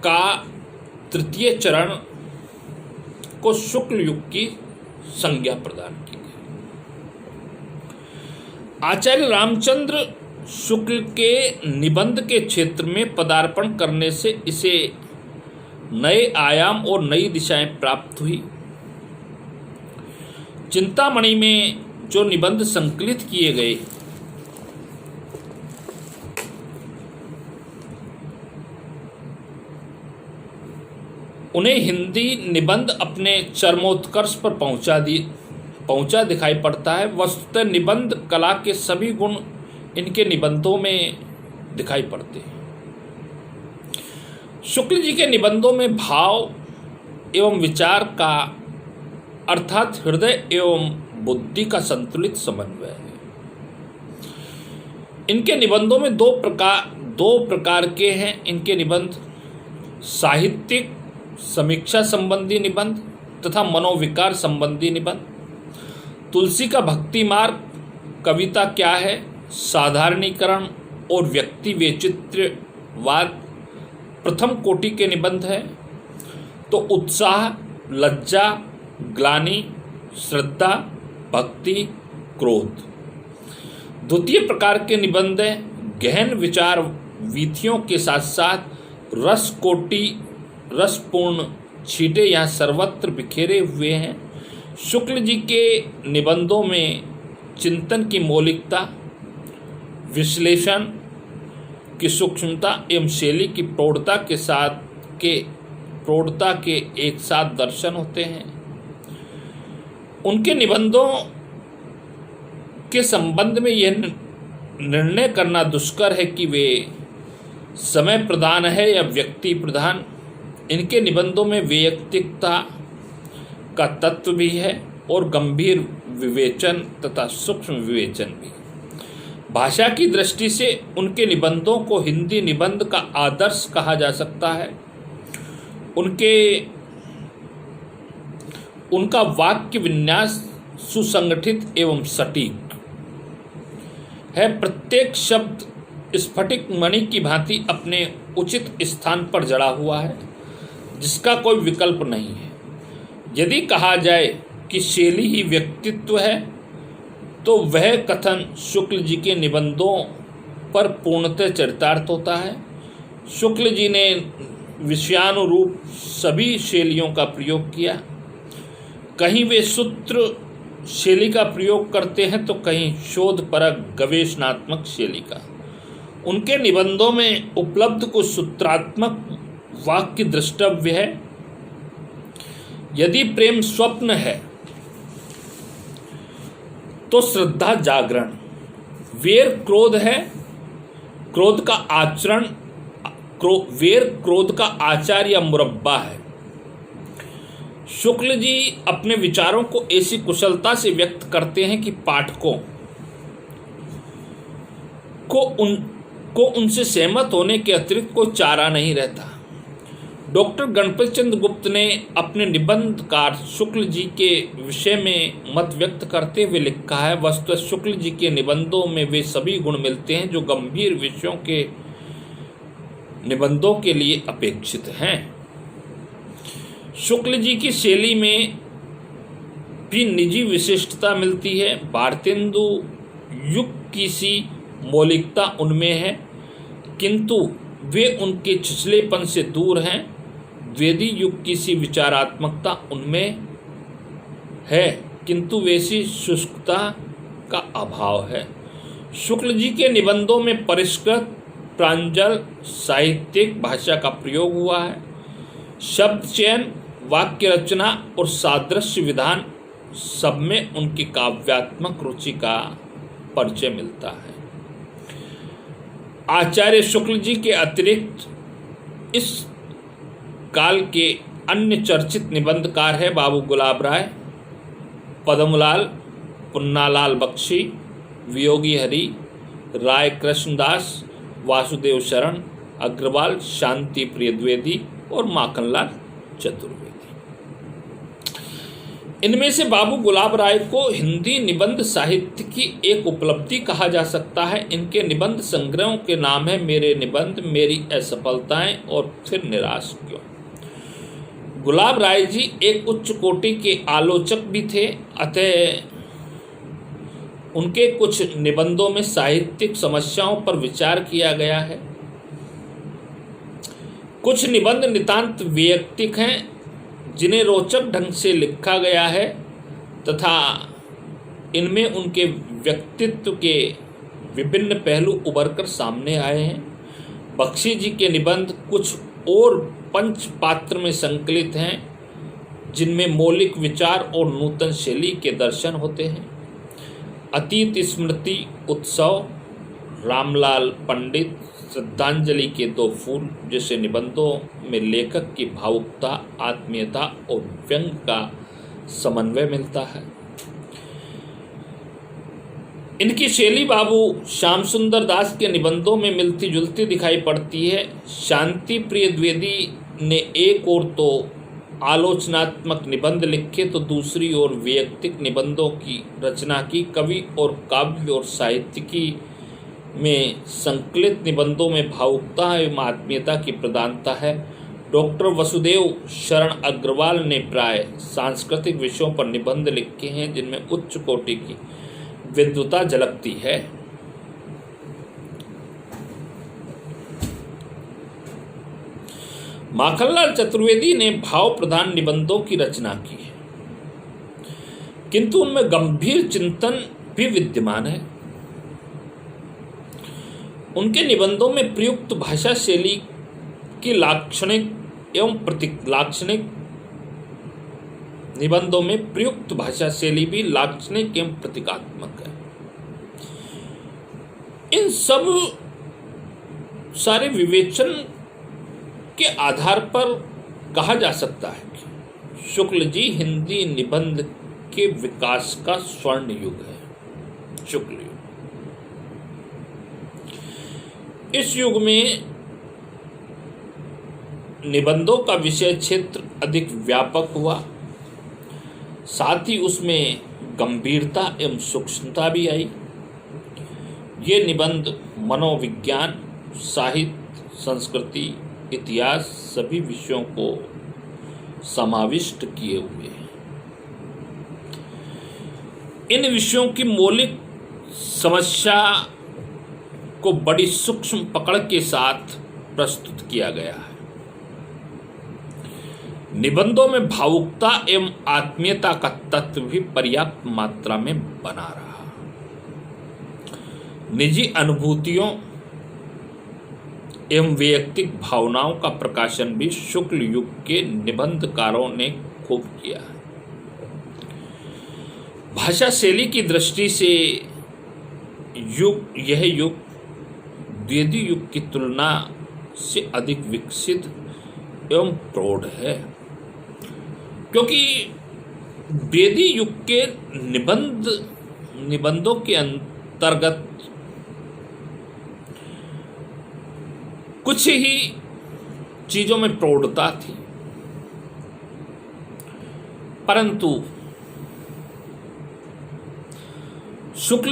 का तृतीय चरण को शुक्ल युग की संज्ञा प्रदान की गई। आचार्य रामचंद्र शुक्ल के निबंध के क्षेत्र में पदार्पण करने से इसे नए आयाम और नई दिशाएं प्राप्त हुई। चिंतामणि में जो निबंध संकलित किए गए उन्हें हिंदी निबंध अपने चरमोत्कर्ष पर पहुंचा दिखाई पड़ता है। वस्तुतः निबंध कला के सभी गुण इनके निबंधों में दिखाई पड़ते हैं। शुक्ल जी के निबंधों में भाव एवं विचार का अर्थात हृदय एवं बुद्धि का संतुलित समन्वय है। इनके निबंधों में दो प्रकार के हैं इनके निबंध, साहित्यिक समीक्षा संबंधी निबंध तथा मनोविकार संबंधी निबंध। तुलसी का भक्ति मार्ग, कविता क्या है, साधारणीकरण और व्यक्ति वैचित्र्यवाद प्रथम कोटि के निबंध है। तो उत्साह, लज्जा, ग्लानि, श्रद्धा, भक्ति, क्रोध द्वितीय प्रकार के निबंध हैं। गहन विचार वीथियों के साथ साथ रसपूर्ण छींटे यहाँ सर्वत्र बिखेरे हुए हैं। शुक्ल जी के निबंधों में चिंतन की मौलिकता, विश्लेषण की सूक्ष्मता एवं शैली की प्रौढ़ता के एक साथ दर्शन होते हैं। उनके निबंधों के संबंध में यह निर्णय करना दुष्कर है कि वे समय प्रधान है या व्यक्ति प्रधान। इनके निबंधों में वैयक्तिकता का तत्व भी है और गंभीर विवेचन तथा सूक्ष्म विवेचन भी। भाषा की दृष्टि से उनके निबंधों को हिंदी निबंध का आदर्श कहा जा सकता है। उनका वाक्य विन्यास सुसंगठित एवं सटीक है। प्रत्येक शब्द स्फटिक मणि की भांति अपने उचित स्थान पर जड़ा हुआ है, जिसका कोई विकल्प नहीं है। यदि कहा जाए कि शैली ही व्यक्तित्व है, तो वह कथन शुक्ल जी के निबंधों पर पूर्णतः चरितार्थ होता है। शुक्ल जी ने विषयानुरूप सभी शैलियों का प्रयोग किया। कहीं वे सूत्र शैली का प्रयोग करते हैं तो कहीं शोधपरक गवेषणात्मक शैली का। उनके निबंधों में उपलब्ध कुछ सूत्रात्मक वाक्य द्रष्टव्य है। यदि प्रेम स्वप्न है तो श्रद्धा जागरण, वेर क्रोध है, क्रोध का आचार या मुरब्बा है। शुक्ल जी अपने विचारों को ऐसी कुशलता से व्यक्त करते हैं कि पाठकों को उनसे सहमत होने के अतिरिक्त कोई चारा नहीं रहता। डॉक्टर गणपति चंद्र गुप्त ने अपने निबंधकार शुक्ल जी के विषय में मत व्यक्त करते हुए लिखा है, वस्तुतः शुक्ल जी के निबंधों में वे सभी गुण मिलते हैं जो गंभीर विषयों के निबंधों के लिए अपेक्षित हैं। शुक्ल जी की शैली में भी निजी विशिष्टता मिलती है। भारतेंदु युग की सी मौलिकता उनमें है, किंतु वे उनके छिछलेपन से दूर हैं। द्विवेदी युग की सी विचारात्मकता उनमें है, किंतु वैसी शुष्कता का अभाव है। शुक्ल जी के निबंधों में परिष्कृत प्रांजल साहित्यिक भाषा का प्रयोग हुआ है। शब्द चयन, वाक्य रचना और सादृश्य विधान सब में उनकी काव्यात्मक रुचि का परिचय मिलता है। आचार्य शुक्ल जी के अतिरिक्त इस काल के अन्य चर्चित निबंधकार हैं बाबू गुलाब राय, पद्मलाल, पुन्नालाल बख्शी, वियोगी हरि, राय कृष्णदास, वासुदेव शरण अग्रवाल, शांति प्रिय द्विवेदी और माखनलाल चतुर्वेदी। इनमें से बाबू गुलाब राय को हिंदी निबंध साहित्य की एक उपलब्धि कहा जा सकता है। इनके निबंध संग्रहों के नाम है मेरे निबंध, मेरी असफलताएं और फिर निराश क्यों। गुलाब राय जी एक उच्च कोटि के आलोचक भी थे, अतः उनके कुछ निबंधों में साहित्यिक समस्याओं पर विचार किया गया है। कुछ निबंध नितांत वैयक्तिक हैं, जिन्हें रोचक ढंग से लिखा गया है तथा इनमें उनके व्यक्तित्व के विभिन्न पहलू उभर कर सामने आए हैं। बख्शी जी के निबंध कुछ और पंच पात्र में संकलित हैं, जिनमें मौलिक विचार और नूतन शैली के दर्शन होते हैं। अतीत स्मृति उत्सव, रामलाल पंडित, श्रद्धांजलि के दो फूल जैसे निबंधों में लेखक की भावुकता, आत्मीयता और व्यंग का समन्वय मिलता है। इनकी शैली बाबू श्याम सुंदर दास के निबंधों में मिलती जुलती दिखाई पड़ती है। शांति प्रिय द्विवेदी ने एक ओर तो आलोचनात्मक निबंध लिखे तो दूसरी ओर वैयक्तिक निबंधों की रचना की। कवि और काव्य और साहित्यिकी में संकलित निबंधों में भावुकता एवं आत्मीयता की प्रधानता है। डॉक्टर वसुदेव शरण अग्रवाल ने प्राय सांस्कृतिक विषयों पर निबंध लिखे हैं, जिनमें उच्च कोटि की विद्वता झलकती है। माखनलाल चतुर्वेदी ने भाव प्रधान निबंधों की रचना की है, किंतु उनमें गंभीर चिंतन भी विद्यमान है। उनके निबंधों में प्रयुक्त भाषा शैली की लाक्षणिक एवं लाक्षणिक निबंधों में प्रयुक्त भाषा शैली भी लाक्षणिक एवं प्रतीकात्मक है। इन सब सारे विवेचन के आधार पर कहा जा सकता है कि शुक्ल जी हिंदी निबंध के विकास का स्वर्ण युग है। शुक्ल युग, इस युग में निबंधों का विषय क्षेत्र अधिक व्यापक हुआ, साथ ही उसमें गंभीरता एवं सूक्ष्मता भी आई। ये निबंध मनोविज्ञान, साहित्य, संस्कृति, इतिहास सभी विषयों को समाविष्ट किए हुए हैं। इन विषयों की मौलिक समस्या को बड़ी सूक्ष्म पकड़ के साथ प्रस्तुत किया गया है। निबंधों में भावुकता एवं आत्मीयता का तत्व भी पर्याप्त मात्रा में बना रहा। निजी अनुभूतियों एवं वैयक्तिक भावनाओं का प्रकाशन भी शुक्ल युग के निबंधकारों ने खूब किया है। भाषा शैली की दृष्टि से यह युग द्विवेदी युग की तुलना से अधिक विकसित एवं प्रौढ़ है, क्योंकि द्विवेदी युग के निबंधों के अंतर्गत कुछ ही चीजों में प्रौढ़ता थी, परंतु शुक्ल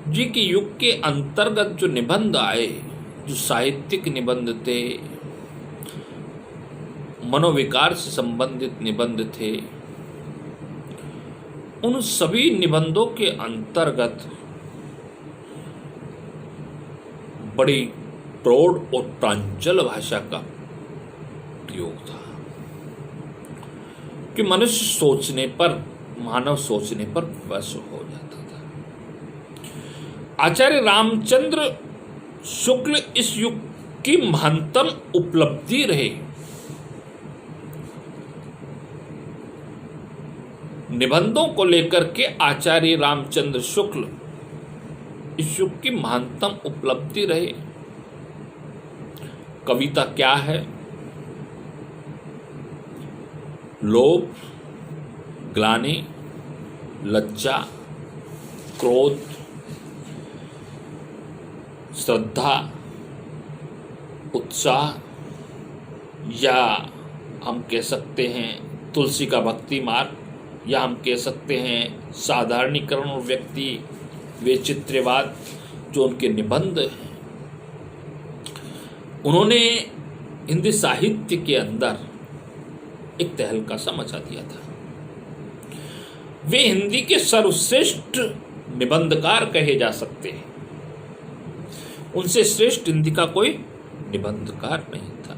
जी के युग के अंतर्गत जो निबंध आए, जो साहित्यिक निबंध थे, मनोविकार से संबंधित निबंध थे, उन सभी निबंधों के अंतर्गत बड़ी प्रौढ़ और प्रांजल भाषा का प्रयोग था कि मनुष्य सोचने पर, मानव सोचने पर वश हो जाता था। आचार्य रामचंद्र शुक्ल इस युग की महत्तम उपलब्धि रहे। निबंधों को लेकर के आचार्य रामचंद्र शुक्ल इस युग की महत्तम उपलब्धि रहे। कविता क्या है? लोभ, ग्लानि, लज्जा, क्रोध, श्रद्धा, उत्साह, या हम कह सकते हैं तुलसी का भक्ति मार्ग, या हम कह सकते हैं साधारणीकरण और व्यक्ति वैचित्र्यवाद, जो उनके निबंध हैं, उन्होंने हिंदी साहित्य के अंदर एक तहलका सा मचा दिया था। वे हिंदी के सर्वश्रेष्ठ निबंधकार कहे जा सकते हैं। उनसे श्रेष्ठ हिंदी का कोई निबंधकार नहीं था।